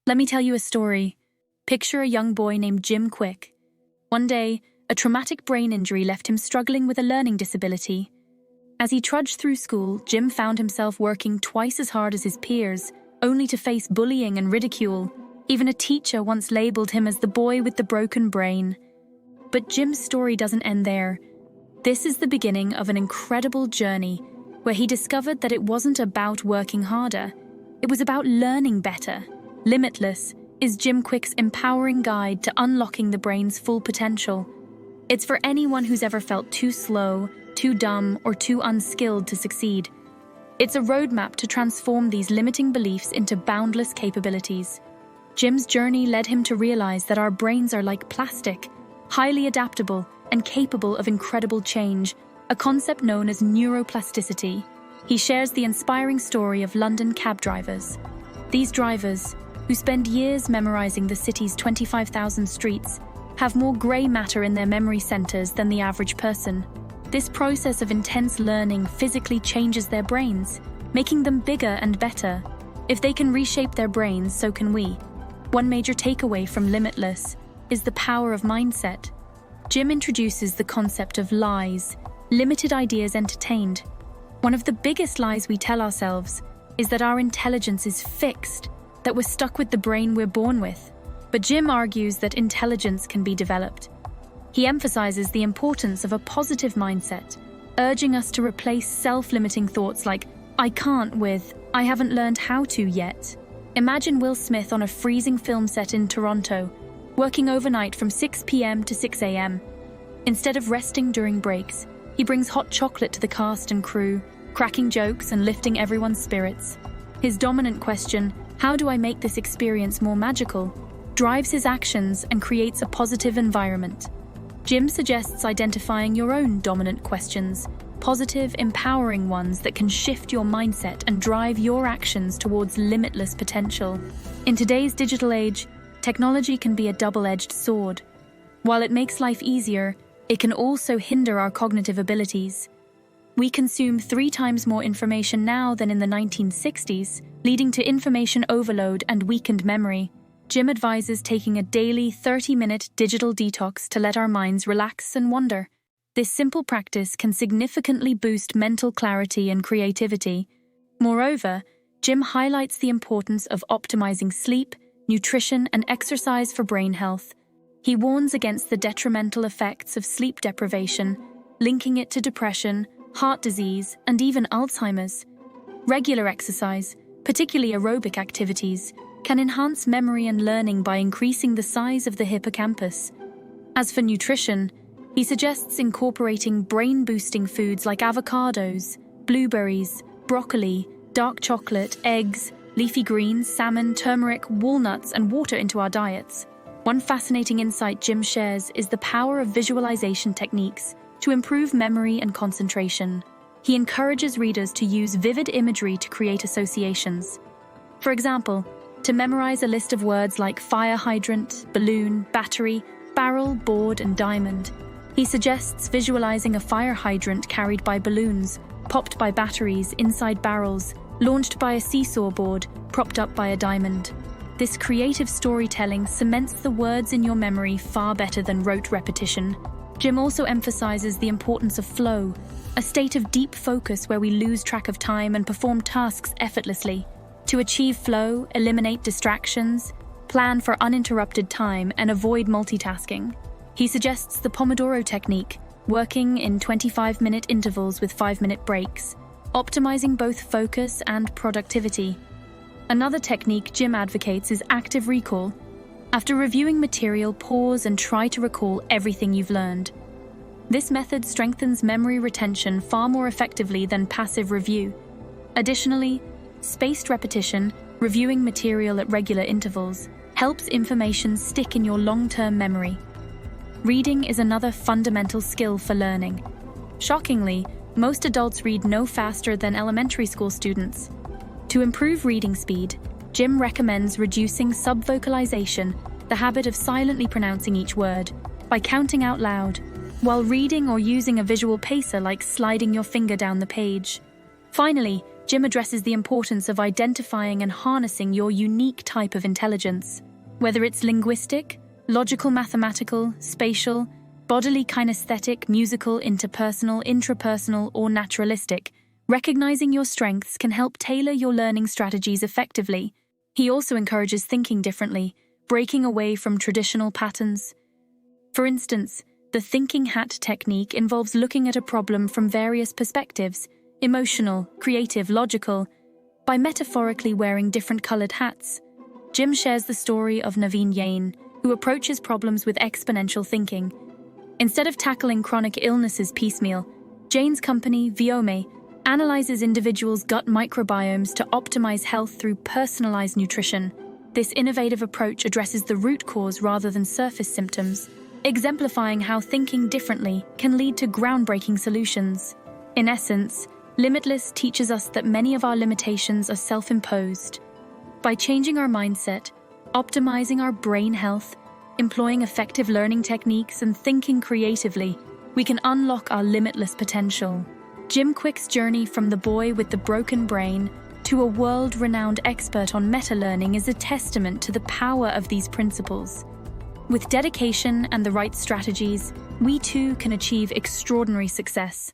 Let me tell you a story. Picture a young boy named Jim Kwik. One day, a traumatic brain injury left him struggling with a learning disability. As he trudged through school, Jim found himself working twice as hard as his peers, only to face bullying and ridicule. Even a teacher once labeled him as the boy with the broken brain. But Jim's story doesn't end there. This is the beginning of an incredible journey where he discovered that it wasn't about working harder. It was about learning better. Limitless is Jim Kwik's empowering guide to unlocking the brain's full potential. It's for anyone who's ever felt too slow, too dumb, or too unskilled to succeed. It's a roadmap to transform these limiting beliefs into boundless capabilities. Jim's journey led him to realize that our brains are like plastic, highly adaptable and capable of incredible change, a concept known as neuroplasticity. He shares the inspiring story of London cab drivers. These drivers, who spend years memorizing the city's 25,000 streets, have more grey matter in their memory centers than the average person. This process of intense learning physically changes their brains, making them bigger and better. If they can reshape their brains, so can we. One major takeaway from Limitless is the power of mindset. Jim introduces the concept of lies, limited ideas entertained. One of the biggest lies we tell ourselves is that our intelligence is fixed, that we're stuck with the brain we're born with. But Jim argues that intelligence can be developed. He emphasizes the importance of a positive mindset, urging us to replace self-limiting thoughts like, "I can't" with, "I haven't learned how to yet." Imagine Will Smith on a freezing film set in Toronto, working overnight from 6 p.m. to 6 a.m. Instead of resting during breaks, he brings hot chocolate to the cast and crew, cracking jokes and lifting everyone's spirits. His dominant question, "How do I make this experience more magical?" drives his actions and creates a positive environment. Jim suggests identifying your own dominant questions, positive, empowering ones that can shift your mindset and drive your actions towards limitless potential. In today's digital age, technology can be a double-edged sword. While it makes life easier, it can also hinder our cognitive abilities. We consume 3 times more information now than in the 1960s, leading to information overload and weakened memory. Jim advises taking a daily 30-minute digital detox to let our minds relax and wander. This simple practice can significantly boost mental clarity and creativity. Moreover, Jim highlights the importance of optimizing sleep, nutrition, and exercise for brain health. He warns against the detrimental effects of sleep deprivation, linking it to depression, heart disease, and even Alzheimer's. Regular exercise, particularly aerobic activities, can enhance memory and learning by increasing the size of the hippocampus. As for nutrition, he suggests incorporating brain-boosting foods like avocados, blueberries, broccoli, dark chocolate, eggs, leafy greens, salmon, turmeric, walnuts, and water into our diets. One fascinating insight Jim shares is the power of visualization techniques to improve memory and concentration. He encourages readers to use vivid imagery to create associations. For example, to memorize a list of words like fire hydrant, balloon, battery, barrel, board, and diamond. He suggests visualizing a fire hydrant carried by balloons, popped by batteries inside barrels, launched by a seesaw board, propped up by a diamond. This creative storytelling cements the words in your memory far better than rote repetition. Jim also emphasizes the importance of flow, a state of deep focus where we lose track of time and perform tasks effortlessly. To achieve flow, eliminate distractions, plan for uninterrupted time, and avoid multitasking. He suggests the Pomodoro technique, working in 25-minute intervals with 5-minute breaks, optimizing both focus and productivity. Another technique Jim advocates is active recall. After reviewing material, pause and try to recall everything you've learned. This method strengthens memory retention far more effectively than passive review. Additionally, spaced repetition, reviewing material at regular intervals, helps information stick in your long-term memory. Reading is another fundamental skill for learning. Shockingly, most adults read no faster than elementary school students. To improve reading speed, Jim recommends reducing subvocalization, the habit of silently pronouncing each word, by counting out loud, while reading or using a visual pacer like sliding your finger down the page. Finally, Jim addresses the importance of identifying and harnessing your unique type of intelligence. Whether it's linguistic, logical, mathematical, spatial, bodily, kinesthetic, musical, interpersonal, intrapersonal, or naturalistic, recognizing your strengths can help tailor your learning strategies effectively. He also encourages thinking differently, breaking away from traditional patterns. For instance, the thinking hat technique involves looking at a problem from various perspectives: emotional, creative, logical, by metaphorically wearing different colored hats. Jim shares the story of Naveen Yain, who approaches problems with exponential thinking. Instead of tackling chronic illnesses piecemeal, Jain's company, Viome, analyzes individuals' gut microbiomes to optimize health through personalized nutrition. This innovative approach addresses the root cause rather than surface symptoms, exemplifying how thinking differently can lead to groundbreaking solutions. In essence, Limitless teaches us that many of our limitations are self-imposed. By changing our mindset, optimizing our brain health, employing effective learning techniques, and thinking creatively, we can unlock our limitless potential. Jim Kwik's journey from the boy with the broken brain to a world-renowned expert on meta-learning is a testament to the power of these principles. With dedication and the right strategies, we too can achieve extraordinary success.